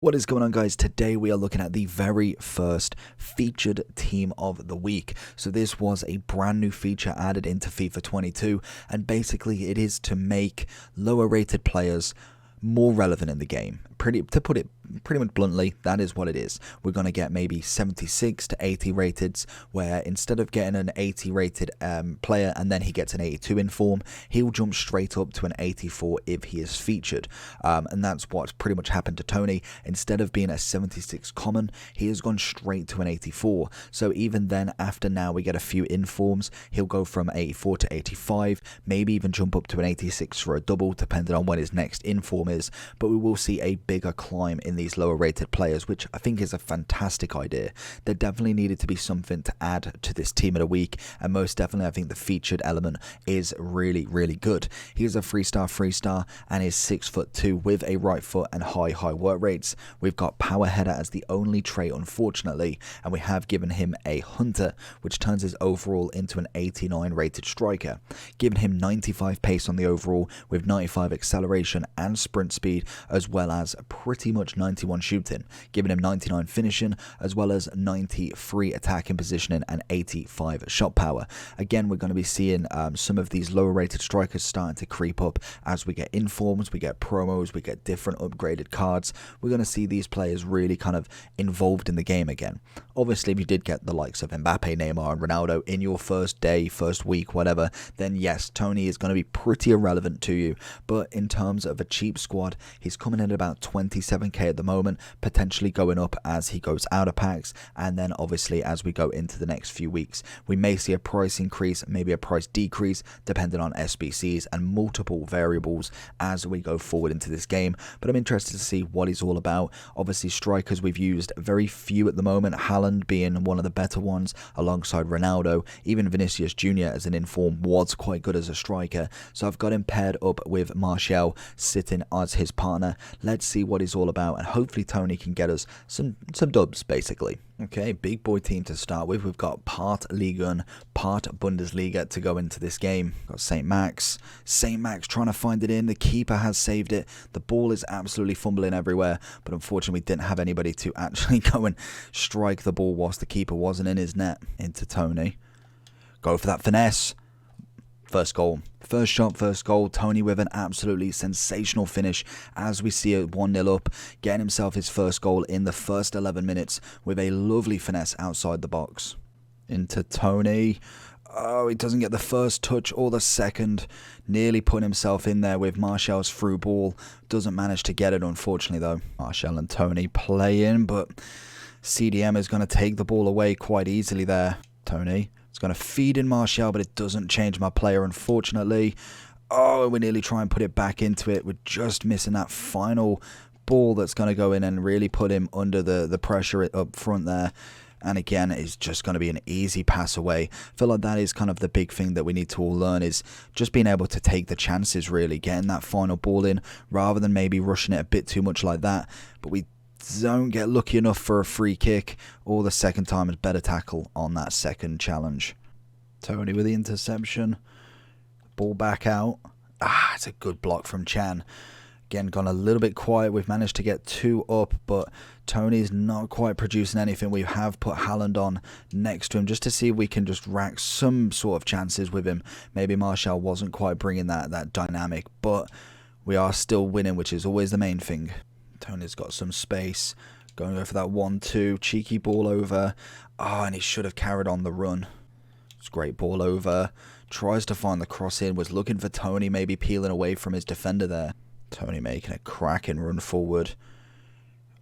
What is going on, guys? Today we are looking at the very first featured team of the week. So this was a brand new feature added into FIFA 22, and basically it is to make lower rated players more relevant in the game. To put it pretty much bluntly, that is what it is. We're going to get maybe 76 to 80 rateds, where instead of getting an 80 rated player and then he gets an 82 in form, he'll jump straight up to an 84 if he is featured. And that's what's pretty much happened to Toney. Instead of being a 76 common, he has gone straight to an 84. So even then, after now we get a few informs, he'll go from 84 to 85, maybe even jump up to an 86 for a double, depending on when his next inform is. But we will see a bigger climb in these lower rated players, which I think is a fantastic idea. There definitely needed to be something to add to this team of the week, and most definitely I think the featured element is really good. He is a 3-star and is 6'2" with a right foot and high work rates. We've got power header as the only trait, unfortunately, and we have given him a hunter, which turns his overall into an 89 rated striker, giving him 95 pace on the overall with 95 acceleration and sprint speed, as well as pretty much 91 shooting, giving him 99 finishing, as well as 93 attacking positioning and 85 shot power. Again, we're going to be seeing some of these lower rated strikers starting to creep up as we get informs, we get promos, we get different upgraded cards. We're going to see these players really kind of involved in the game again. Obviously, if you did get the likes of Mbappe, Neymar and Ronaldo in your first day, first week, whatever, then yes, Toney is going to be pretty irrelevant to you. But in terms of a cheap squad, he's coming in at about 27k at the moment, potentially going up as he goes out of packs, and then obviously as we go into the next few weeks, we may see a price increase, maybe a price decrease, depending on SBCs and multiple variables as we go forward into this game. But I'm interested to see what he's all about. Obviously, strikers we've used very few at the moment, Haaland being one of the better ones alongside Ronaldo. Even Vinicius Jr. as an inform was quite good as a striker, so I've got him paired up with Martial sitting as his partner. Let's see what he's all about, and hopefully Toney can get us some dubs, basically. Okay, big boy team to start with. We've got part Ligue 1, part Bundesliga to go into this game. Got St. Max trying to find it in. The keeper has saved it. The ball is absolutely fumbling everywhere, but unfortunately we didn't have anybody to actually go and strike the ball whilst the keeper wasn't in his net. Into Toney. Go for that finesse. First goal. First shot, first goal. Toney with an absolutely sensational finish as we see it 1-0 up, getting himself his first goal in the first 11 minutes with a lovely finesse outside the box. Into Toney. Oh, he doesn't get the first touch or the second. Nearly put himself in there with Martial's through ball. Doesn't manage to get it, unfortunately, though. Martial and Toney playing, but CDM is going to take the ball away quite easily there. Toney. It's going to feed in Martial, but it doesn't change my player, unfortunately. Oh, we nearly try and put it back into it. We're just missing that final ball that's going to go in and really put him under the pressure up front there. And again, it's just going to be an easy pass away. I feel like that is kind of the big thing that we need to all learn, is just being able to take the chances, really. Getting that final ball in rather than maybe rushing it a bit too much like that. But we don't get lucky enough for a free kick, or the second time is better tackle on that second challenge. Toney with the interception. Ball back out. It's a good block from Chan. Again, gone a little bit quiet. We've managed to get 2 up, but Toney's not quite producing anything. We have put Haaland on next to him just to see if we can just rack some sort of chances with him. Maybe Martial wasn't quite bringing that dynamic, but we are still winning, which is always the main thing. Toney's got some space. Going over that 1-2. Cheeky ball over. And he should have carried on the run. It's great ball over. Tries to find the cross in. Was looking for Toney, maybe peeling away from his defender there. Toney making a cracking run forward.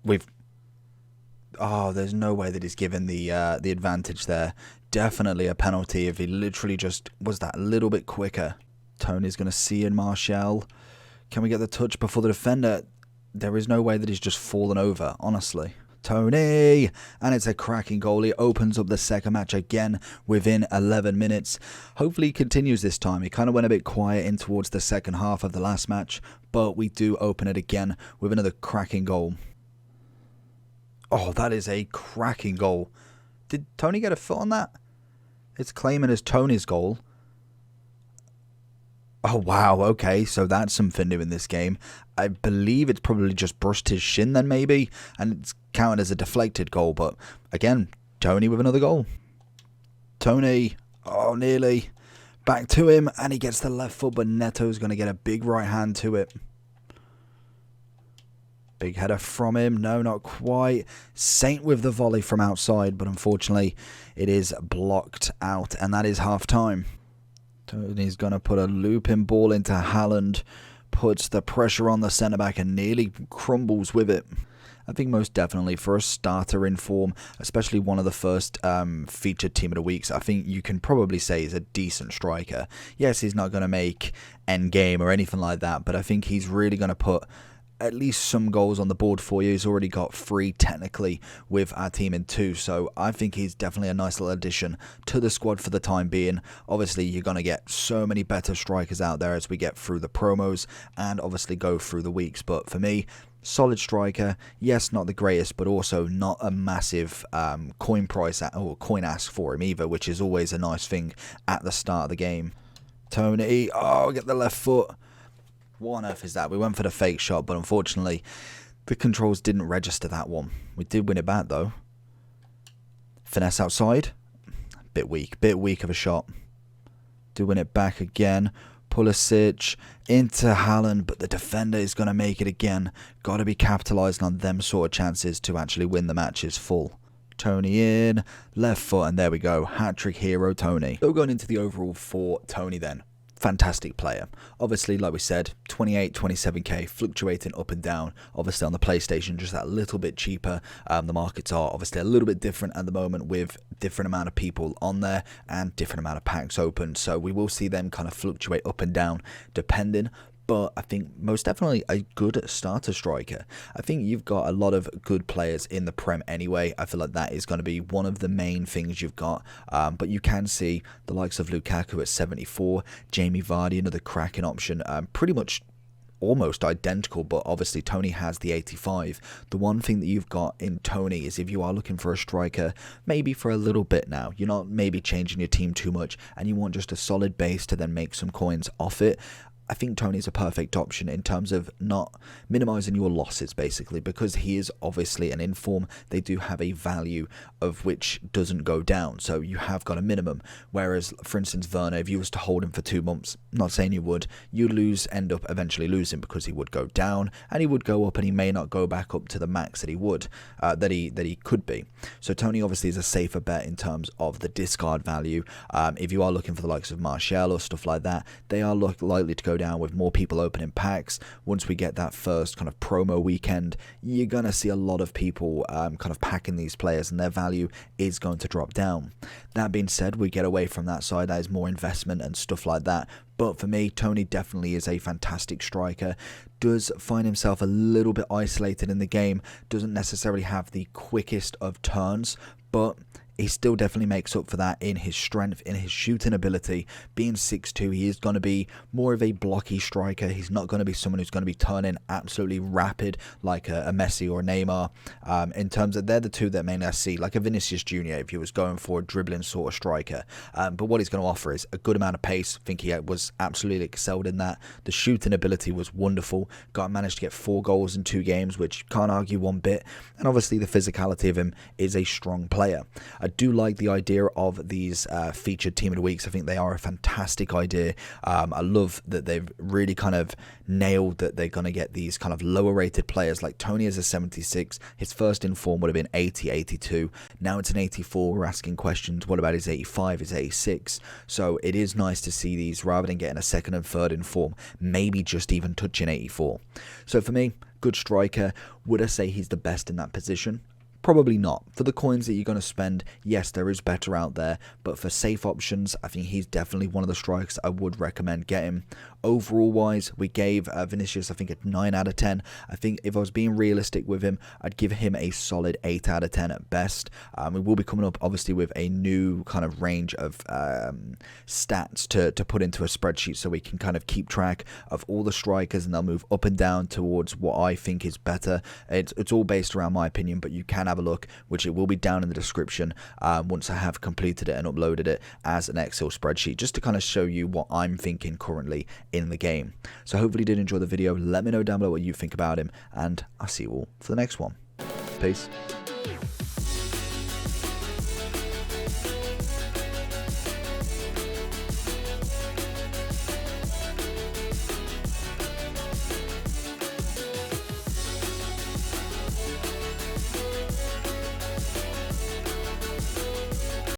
There's no way that he's given the advantage there. Definitely a penalty if he literally just was that little bit quicker. Toney's going to see in Martial. Can we get the touch before the defender? There is no way that he's just fallen over, honestly. Toney! And it's a cracking goal. He opens up the second match again within 11 minutes. Hopefully he continues this time. He kind of went a bit quiet in towards the second half of the last match, but we do open it again with another cracking goal. Oh, that is a cracking goal. Did Toney get a foot on that? It's claiming as Toney's goal. Oh, wow. Okay, so that's something new in this game. I believe it's probably just brushed his shin then, maybe, and it's counted as a deflected goal. But again, Toney with another goal. Toney, oh, nearly. Back to him, and he gets the left foot, but Neto's going to get a big right hand to it. Big header from him. No, not quite. Saint with the volley from outside, but unfortunately, it is blocked out, and that is half time. Toney's going to put a looping ball into Haaland, puts the pressure on the centre-back and nearly crumbles with it. I think most definitely for a starter in form, especially one of the first featured team of the weeks, I think you can probably say he's a decent striker. Yes, he's not going to make end game or anything like that, but I think he's really going to put at least some goals on the board for you. He's already got 3 technically with our team in 2, so I think he's definitely a nice little addition to the squad for the time being. Obviously, you're going to get so many better strikers out there as we get through the promos and obviously go through the weeks, but for me, solid striker. Yes, not the greatest, but also not a massive coin price or coin ask for him either, which is always a nice thing at the start of the game. Toney, oh, get the left foot. What on earth is that? We went for the fake shot, but unfortunately, the controls didn't register that one. We did win it back, though. Finesse outside. Bit weak of a shot. Do win it back again. Pulisic into Haaland, but the defender is going to make it again. Got to be capitalising on them sort of chances to actually win the matches full. Toney in, left foot, and there we go. Hat-trick hero Toney. So going into the overall for Toney then. Fantastic player. Obviously, like we said, 28, 27k, fluctuating up and down. Obviously on the PlayStation, just that little bit cheaper. The markets are obviously a little bit different at the moment with different amount of people on there and different amount of packs open. So we will see them kind of fluctuate up and down depending. But I think most definitely a good starter striker. I think you've got a lot of good players in the Prem anyway. I feel like that is going to be one of the main things you've got. But you can see the likes of Lukaku at 74, Jamie Vardy, another cracking option, pretty much almost identical, but obviously Toney has the 85. The one thing that you've got in Toney is if you are looking for a striker, maybe for a little bit now, you're not maybe changing your team too much, and you want just a solid base to then make some coins off it, I think Toney's a perfect option in terms of not minimising your losses, basically, because he is obviously an inform. They do have a value of which doesn't go down, so you have got a minimum. Whereas, for instance, Werner, if you was to hold him for 2 months, not saying you would, you end up eventually losing because he would go down and he would go up, and he may not go back up to the max that he would, that he could be. So Toney obviously is a safer bet in terms of the discard value. If you are looking for the likes of Martial or stuff like that, they are likely to go down with more people opening packs. Once we get that first kind of promo weekend, you're going to see a lot of people kind of packing these players, and their value is going to drop down. That being said, we get away from that side. That is more investment and stuff like that. But for me, Toney definitely is a fantastic striker. Does find himself a little bit isolated in the game. Doesn't necessarily have the quickest of turns, but he still definitely makes up for that in his strength, in his shooting ability. Being 6'2", he is going to be more of a blocky striker. He's not going to be someone who's going to be turning absolutely rapid like a Messi or a Neymar. In terms of, they're the two that mainly I see, like a Vinicius Jr. if he was going for a dribbling sort of striker. But what he's going to offer is a good amount of pace. I think he was absolutely excelled in that. The shooting ability was wonderful. Managed to get 4 goals in 2 games, which can't argue one bit. And obviously the physicality of him is a strong player. I do like the idea of these featured team of the weeks. I think they are a fantastic idea. I love that they've really kind of nailed that they're going to get these kind of lower rated players. Like Toney is a 76. His first in form would have been 80, 82. Now it's an 84. We're asking questions. What about his 85, his 86? So it is nice to see these rather than getting a second and third in form, maybe just even touching 84. So for me, good striker. Would I say he's the best in that position? Probably not. For the coins that you're going to spend, yes, there is better out there, but for safe options, I think he's definitely one of the strikers I would recommend getting. Overall wise, we gave Vinicius, I think, a 9 out of 10. I think if I was being realistic with him, I'd give him a solid 8 out of 10 at best. We will be coming up, obviously, with a new kind of range of stats to put into a spreadsheet so we can kind of keep track of all the strikers, and they'll move up and down towards what I think is better. It's all based around my opinion, but you can have have a look, which it will be down in the description once I have completed it and uploaded it as an Excel spreadsheet, just to kind of show you what I'm thinking currently in the game. So hopefully you did enjoy the video. Let me know down below what you think about him, and I'll see you all for the next one. Peace.